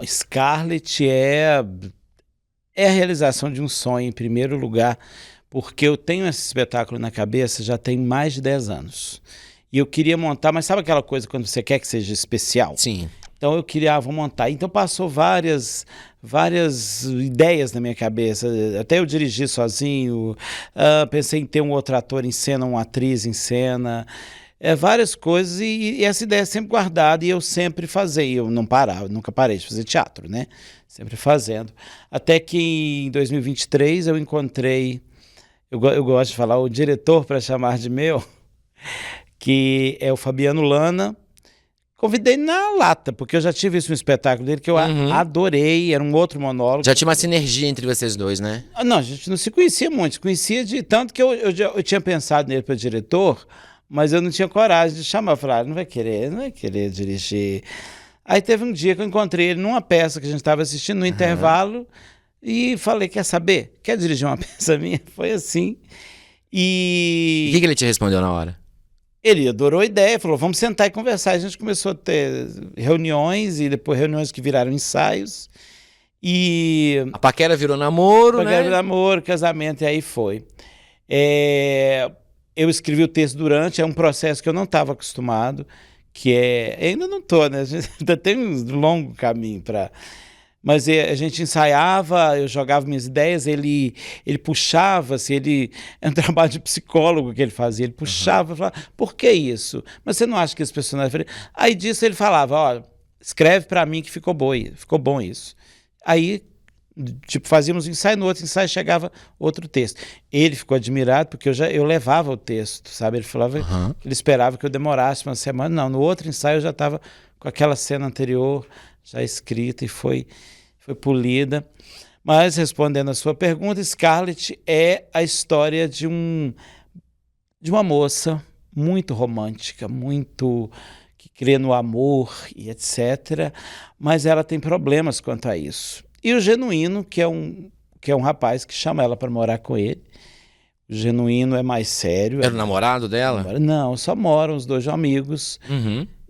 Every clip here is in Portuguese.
Scarlett é a realização de um sonho, em primeiro lugar, porque eu tenho esse espetáculo na cabeça já tem mais de 10 anos. E eu queria montar, mas sabe aquela coisa quando você quer que seja especial? Sim. Então eu queria, vou montar. Então passou várias ideias na minha cabeça. Até eu dirigi sozinho, pensei em ter um outro ator em cena, uma atriz em cena, várias coisas, e essa ideia é sempre guardada e eu sempre fazia. Eu não parava, nunca parei de fazer teatro, né? Sempre fazendo. Até que em 2023 eu encontrei, eu gosto de falar, o diretor para chamar de meu, que é o Fabiano Lana. Convidei na lata, porque eu já tive isso no espetáculo dele, que eu adorei, era um outro monólogo. Já tinha uma sinergia entre vocês dois, né? Não, a gente não se conhecia muito, se conhecia de tanto que eu tinha pensado nele para diretor, mas eu não tinha coragem de chamar. Eu falei, não vai querer dirigir. Aí teve um dia que eu encontrei ele numa peça que a gente estava assistindo no intervalo e falei, quer saber? Quer dirigir uma peça minha? Foi assim. E o que ele te respondeu na hora? Ele adorou a ideia, falou, vamos sentar e conversar. A gente começou a ter reuniões e depois reuniões que viraram ensaios. E A paquera virou namoro, paquera né? namoro, casamento, e aí foi. Eu escrevi o texto durante, é um processo que eu não estava acostumado, ainda não estou, né? A gente ainda tem um longo caminho para... Mas a gente ensaiava, eu jogava minhas ideias, ele puxava, assim, é um trabalho de psicólogo que ele fazia, ele puxava, falava, por que isso? Mas você não acha que esse personagem... Aí disso ele falava, ó, escreve para mim que ficou bom isso. Aí, tipo, fazíamos um ensaio, no outro ensaio chegava outro texto. Ele ficou admirado porque eu levava o texto, sabe? Ele falava que ele esperava que eu demorasse uma semana. Não, no outro ensaio eu já estava com aquela cena anterior já escrita e foi polida. Mas, respondendo a sua pergunta, Scarlett é a história de uma moça muito romântica, muito que crê no amor e etc. Mas ela tem problemas quanto a isso. E o Genuíno, que é um rapaz que chama ela para morar com ele. O Genuíno é mais sério. Era o namorado dela? Não, só moram, os dois amigos.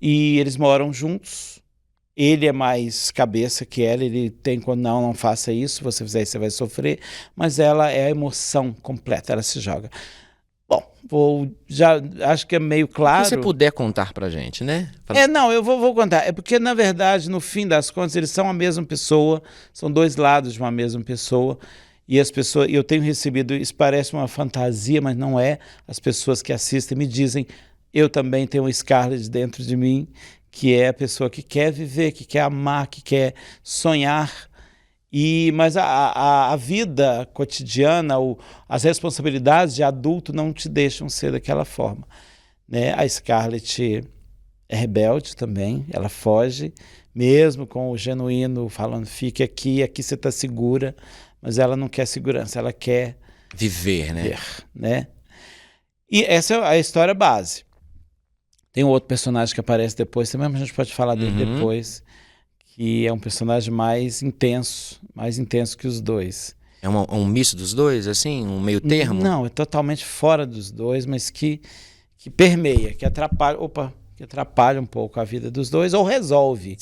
E eles moram juntos. Ele é mais cabeça que ela, ele tem quando não faça isso, se você fizer isso você vai sofrer, mas ela é a emoção completa, ela se joga. Bom, já acho que é meio claro. Se você puder contar pra gente, né? Não, eu vou contar. É porque, na verdade, no fim das contas, eles são a mesma pessoa, são dois lados de uma mesma pessoa, e as pessoas, eu tenho recebido, isso parece uma fantasia, mas não é, as pessoas que assistem me dizem, eu também tenho um Scarlett dentro de mim, que é a pessoa que quer viver, que quer amar, que quer sonhar. Mas a vida cotidiana, as responsabilidades de adulto não te deixam ser daquela forma, né? A Scarlett é rebelde também, ela foge, mesmo com o Genuíno falando, fique aqui você está segura, mas ela não quer segurança, ela quer viver, né? E essa é a história base. Tem um outro personagem que aparece depois, também a gente pode falar dele depois, que é um personagem mais intenso que os dois. É um misto dos dois, assim? Um meio termo? Não, é totalmente fora dos dois, mas que permeia, que atrapalha um pouco a vida dos dois, ou resolve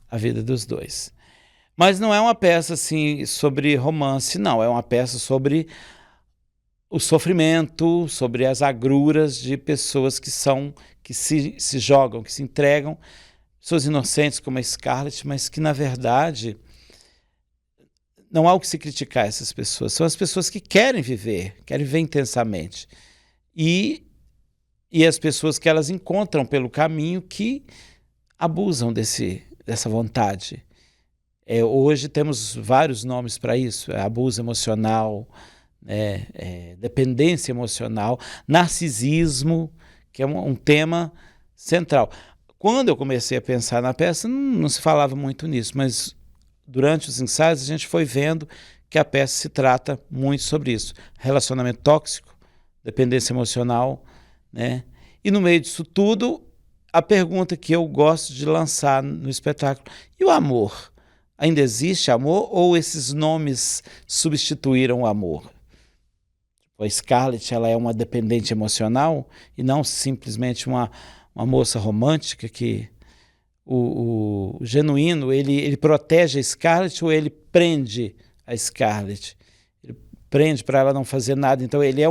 a vida dos dois. Mas não é uma peça assim sobre romance, não. É uma peça sobre o sofrimento, sobre as agruras de pessoas que se jogam, que se entregam, pessoas inocentes como a Scarlett, mas que, na verdade, não há o que se criticar essas pessoas. São as pessoas que querem viver intensamente. E as pessoas que elas encontram pelo caminho que abusam dessa vontade. Hoje temos vários nomes para isso, abuso emocional, dependência emocional, narcisismo, que é um tema central. Quando eu comecei a pensar na peça, não se falava muito nisso, mas durante os ensaios a gente foi vendo que a peça se trata muito sobre isso. Relacionamento tóxico, dependência emocional, né? E no meio disso tudo, a pergunta que eu gosto de lançar no espetáculo, e o amor? Ainda existe amor ou esses nomes substituíram o amor? A Scarlett, ela é uma dependente emocional e não simplesmente uma moça romântica o Genuíno, ele protege a Scarlett ou ele prende a Scarlett? Ele prende para ela não fazer nada. Então ele é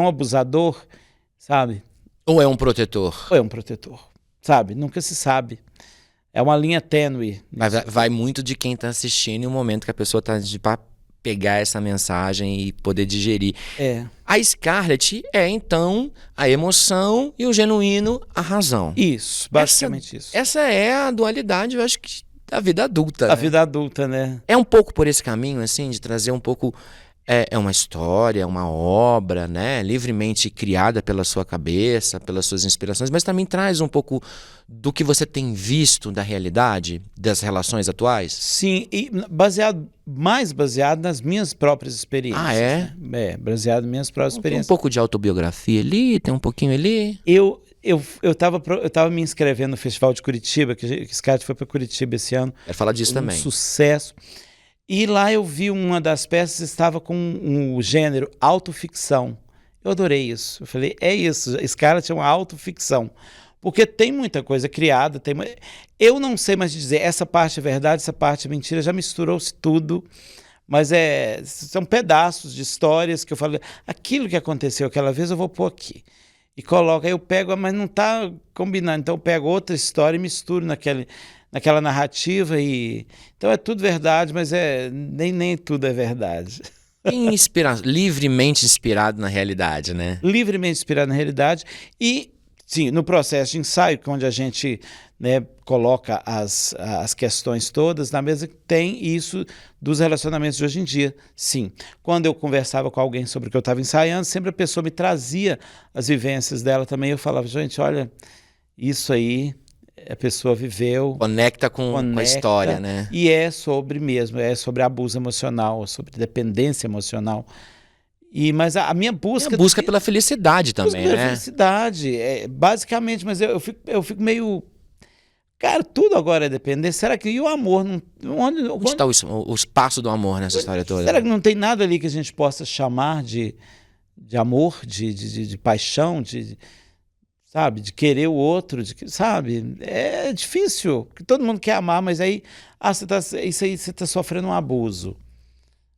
um abusador, sabe? Ou é um protetor? Ou é um protetor, sabe? Nunca se sabe. É uma linha tênue. Vai muito de quem está assistindo e o momento que a pessoa está para pegar essa mensagem e poder digerir. A Scarlett é, então, a emoção e o Genuíno a razão. Isso, basicamente isso. Essa é a dualidade, eu acho que, da vida adulta. A vida adulta, né? É um pouco por esse caminho, assim, de trazer um pouco... É uma história, uma obra, né? Livremente criada pela sua cabeça, pelas suas inspirações, mas também traz um pouco do que você tem visto da realidade, das relações atuais? Sim, e mais baseado nas minhas próprias experiências. Ah, é? Né? Baseado nas minhas próprias experiências. Tem um pouco de autobiografia ali, tem um pouquinho ali. Eu tava me inscrevendo no Festival de Curitiba, que Scarlett foi para Curitiba esse ano. Quero falar disso também. Sucesso. E lá eu vi uma das peças, estava com o gênero autoficção. Eu adorei isso. Eu falei, é isso, Scarlett é uma autoficção. Porque tem muita coisa criada. Eu não sei mais dizer, essa parte é verdade, essa parte é mentira, já misturou-se tudo. Mas são pedaços de histórias que eu falo, aquilo que aconteceu aquela vez eu vou pôr aqui. E coloco, aí eu pego, mas não está combinando. Então eu pego outra história e misturo naquela narrativa. Então é tudo verdade, mas nem tudo é verdade. Livremente inspirado na realidade, né? Livremente inspirado na realidade. E, sim, no processo de ensaio, onde a gente, né, coloca as questões todas na mesa, tem isso dos relacionamentos de hoje em dia. Sim, quando eu conversava com alguém sobre o que eu estava ensaiando, sempre a pessoa me trazia as vivências dela também. Eu falava, gente, olha, isso aí a pessoa viveu. Conecta com a história, né? E é sobre abuso emocional, sobre dependência emocional. Mas a minha busca... busca pela felicidade também, né? Pela felicidade, basicamente, mas eu fico meio... Cara, tudo agora é dependência. Será que... E o amor? Onde está o espaço do amor nessa história toda? Será que não tem nada ali que a gente possa chamar de amor, de paixão, sabe? De querer o outro, sabe? É difícil, porque todo mundo quer amar, mas aí, isso aí você está sofrendo um abuso.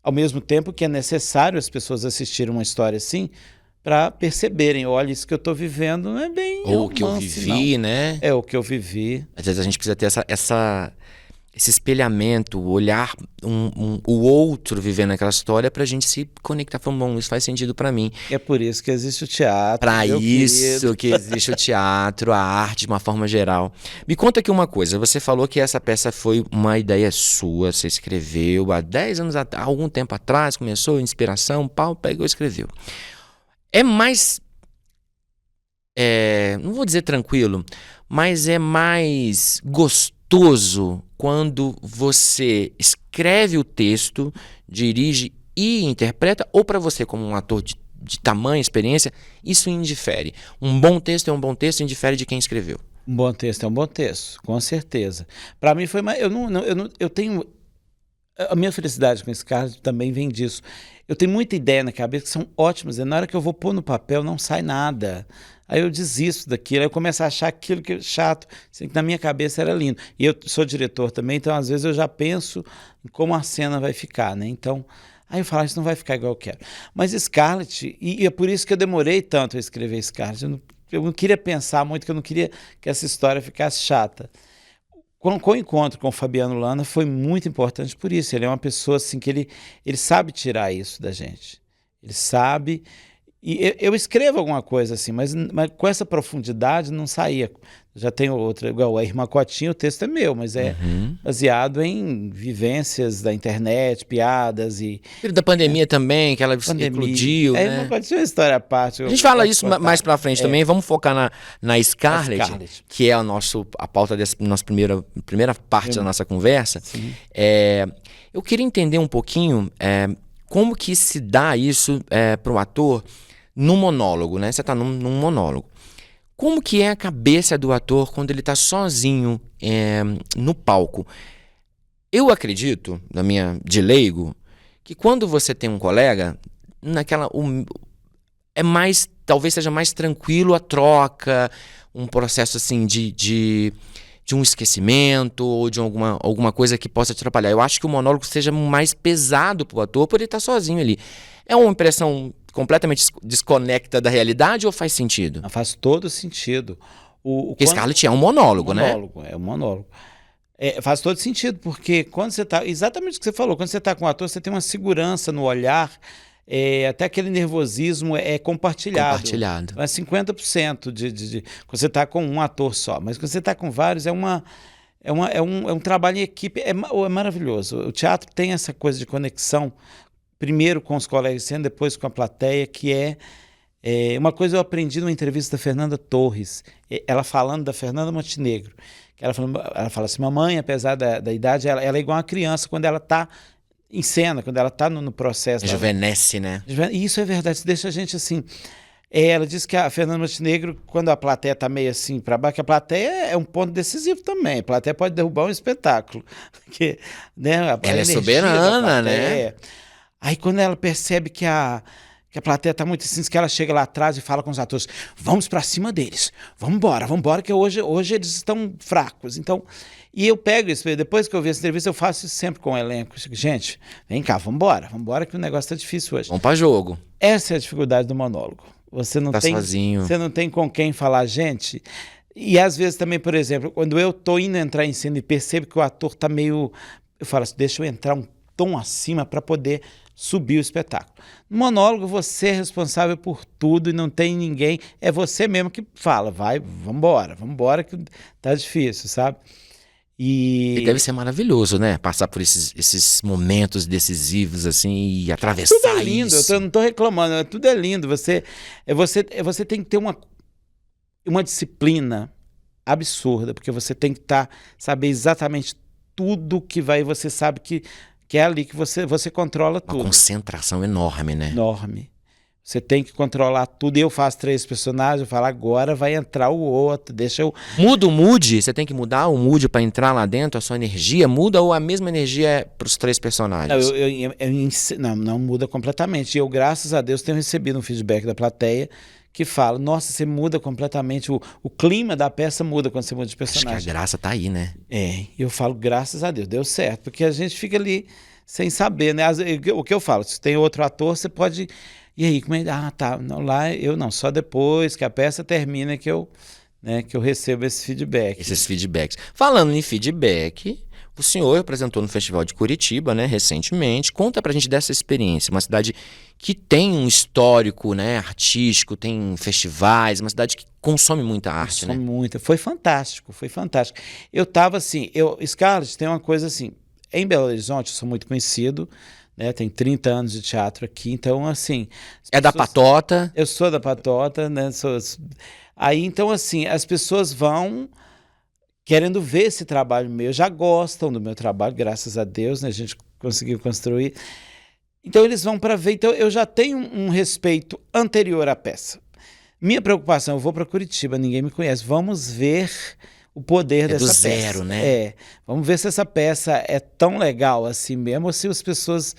Ao mesmo tempo que é necessário as pessoas assistirem uma história assim para perceberem, olha, isso que eu estou vivendo não é bem... Ou o que eu vivi, né? É o que eu vivi. Às vezes a gente precisa ter esse espelhamento, olhar o outro vivendo aquela história pra gente se conectar. Falando, bom, isso faz sentido pra mim. É por isso que existe o teatro. Pra isso que existe o teatro, a arte de uma forma geral. Me conta aqui uma coisa, você falou que essa peça foi uma ideia sua, você escreveu há 10 anos, há algum tempo atrás, começou, inspiração, pau, pegou e escreveu. É mais... não vou dizer tranquilo, mas é mais gostoso quando você escreve o texto, dirige e interpreta, ou para você como um ator de tamanha experiência, isso indifere. Um bom texto é um bom texto, indifere de quem escreveu. Um bom texto é um bom texto, com certeza. Para mim foi mais... Eu tenho... A minha felicidade com esse caso também vem disso. Eu tenho muita ideia na cabeça que são ótimas, e na hora que eu vou pôr no papel não sai nada. Aí eu desisto daquilo, aí eu começo a achar aquilo que é chato, assim, que na minha cabeça era lindo. E eu sou diretor também, então às vezes eu já penso em como a cena vai ficar, né? Então, aí eu falo, isso não vai ficar igual eu quero. Mas Scarlett, e é por isso que eu demorei tanto a escrever Scarlett, eu não queria pensar muito, que eu não queria que essa história ficasse chata. Com o encontro com o Fabiano Lana foi muito importante por isso. Ele é uma pessoa assim que ele sabe tirar isso da gente. Ele sabe... E eu escrevo alguma coisa assim, mas com essa profundidade não saía. Já tenho outra, igual a Irmã Cotinha, o texto é meu, mas é baseado em vivências da internet, piadas e... Da pandemia também, que ela explodiu, né? Irmã Cotinha é uma história à parte. A gente fala isso mais pra frente também, vamos focar na Scarlett, que é a pauta dessa nossa primeira parte da nossa conversa. Eu queria entender um pouquinho como que se dá isso pro ator no monólogo, né? Você está num monólogo. Como que é a cabeça do ator quando ele está sozinho no palco? Eu acredito, de leigo, que quando você tem um colega, talvez seja mais tranquilo a troca, um processo assim de de um esquecimento ou de alguma coisa que possa te atrapalhar. Eu acho que o monólogo seja mais pesado pro ator por ele estar sozinho ali. É uma impressão completamente desconecta da realidade ou faz sentido? Não, faz todo sentido. Porque Scarlett é um monólogo, né? É um monólogo. Faz todo sentido, porque quando você está... Exatamente o que você falou, quando você está com o ator, você tem uma segurança no olhar, até aquele nervosismo é compartilhado. Compartilhado. É 50% quando você está com um ator só. Mas quando você está com vários, é um trabalho em equipe. É maravilhoso. O teatro tem essa coisa de conexão, primeiro com os colegas de cena, depois com a plateia, que uma coisa eu aprendi numa entrevista da Fernanda Torres, ela falando da Fernanda Montenegro. Ela fala assim, mamãe, apesar da idade, ela é igual uma criança quando ela está em cena, quando ela está no processo. Rejuvenesce, né? E isso é verdade, isso deixa a gente assim... Ela disse que a Fernanda Montenegro, quando a plateia está meio assim para baixo, que a plateia é um ponto decisivo também. A plateia pode derrubar um espetáculo. Porque, né, ela é soberana, né? Aí quando ela percebe que a plateia está muito assim, que ela chega lá atrás e fala com os atores, vamos para cima deles, vamos embora, que hoje eles estão fracos. Então, e eu pego isso, depois que eu vi essa entrevista, eu faço isso sempre com o elenco. Gente, vem cá, vamos embora que o negócio está difícil hoje. Vamos para jogo. Essa é a dificuldade do monólogo. Você não tem sozinho. Você não tem com quem falar, gente. E às vezes também, por exemplo, quando eu tô indo entrar em cena e percebo que o ator tá meio... Eu falo assim, deixa eu entrar um tom acima para poder subir o espetáculo. No monólogo, você é responsável por tudo e não tem ninguém. É você mesmo que fala, vambora que tá difícil, sabe? E deve ser maravilhoso, né? Passar por esses momentos decisivos, assim, e atravessar tudo é lindo, isso. Eu não tô reclamando, tudo é lindo. Você tem que ter uma disciplina absurda, porque você tem que saber exatamente tudo que vai, você sabe que é ali que você controla tudo. Uma concentração enorme, né? Enorme. Você tem que controlar tudo. Eu faço 3 personagens, eu falo, agora vai entrar o outro, deixa eu... Muda o mood? Você tem que mudar o mood para entrar lá dentro? A sua energia muda ou a mesma energia é para os 3 personagens? Não muda completamente. E eu, graças a Deus, tenho recebido um feedback da plateia que fala, nossa, você muda completamente, o clima da peça muda quando você muda de personagem. Acho que a graça tá aí, né? Eu falo, graças a Deus, deu certo, porque a gente fica ali sem saber, né? O que eu falo, se tem outro ator, você pode... E aí, como é? Tá, não, lá eu não, só depois que a peça termina que eu recebo esse feedback. Esses feedbacks. Falando em feedback, o senhor apresentou no Festival de Curitiba, né, recentemente. Conta pra gente dessa experiência, uma cidade que tem um histórico, né, artístico, tem festivais, uma cidade que consome muita arte, né? Muita. Foi fantástico. Eu tava assim, Scarlett tem uma coisa assim, em Belo Horizonte eu sou muito conhecido, né, tem 30 anos de teatro aqui, então assim... Da Patota? Eu sou da Patota, né, aí então assim, as pessoas vão querendo ver esse trabalho meu, já gostam do meu trabalho, graças a Deus, né, a gente conseguiu construir, então eles vão para ver, então eu já tenho um respeito anterior à peça. Minha preocupação, eu vou para Curitiba, ninguém me conhece, vamos ver o poder dessa peça. Do zero, né? Vamos ver se essa peça é tão legal assim mesmo, ou se as pessoas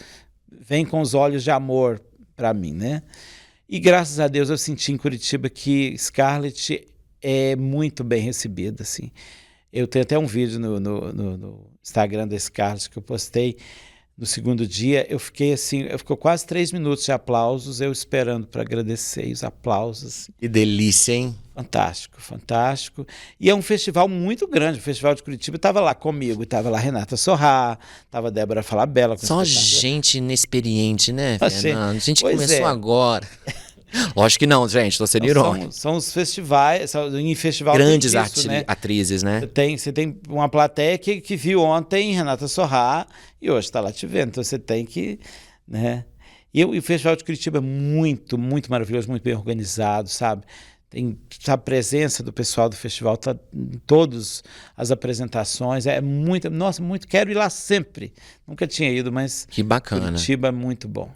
vêm com os olhos de amor para mim, né? E graças a Deus eu senti em Curitiba que Scarlett é muito bem recebida, assim. Eu tenho até um vídeo no Instagram da Scarlett que eu postei no segundo dia, ficou quase 3 minutos de aplausos, eu esperando para agradecer, e os aplausos. Que delícia, hein? Fantástico. E é um festival muito grande, o Festival de Curitiba estava lá comigo, estava lá Renata Sorrá, estava Débora Falabella. Só gente inexperiente, né, Fernando? A gente pois começou agora. Lógico que não, gente, tô sendo irônico. São os festivais, em festival grandes né? atrizes, né? Você tem uma plateia que viu ontem Renata Sorrá e hoje está lá te vendo, então você tem que... né? E o Festival de Curitiba é muito, muito maravilhoso, muito bem organizado, sabe? Tem a presença do pessoal do festival, tá em todas as apresentações, muito, quero ir lá sempre. Nunca tinha ido, mas que bacana. Curitiba é muito bom.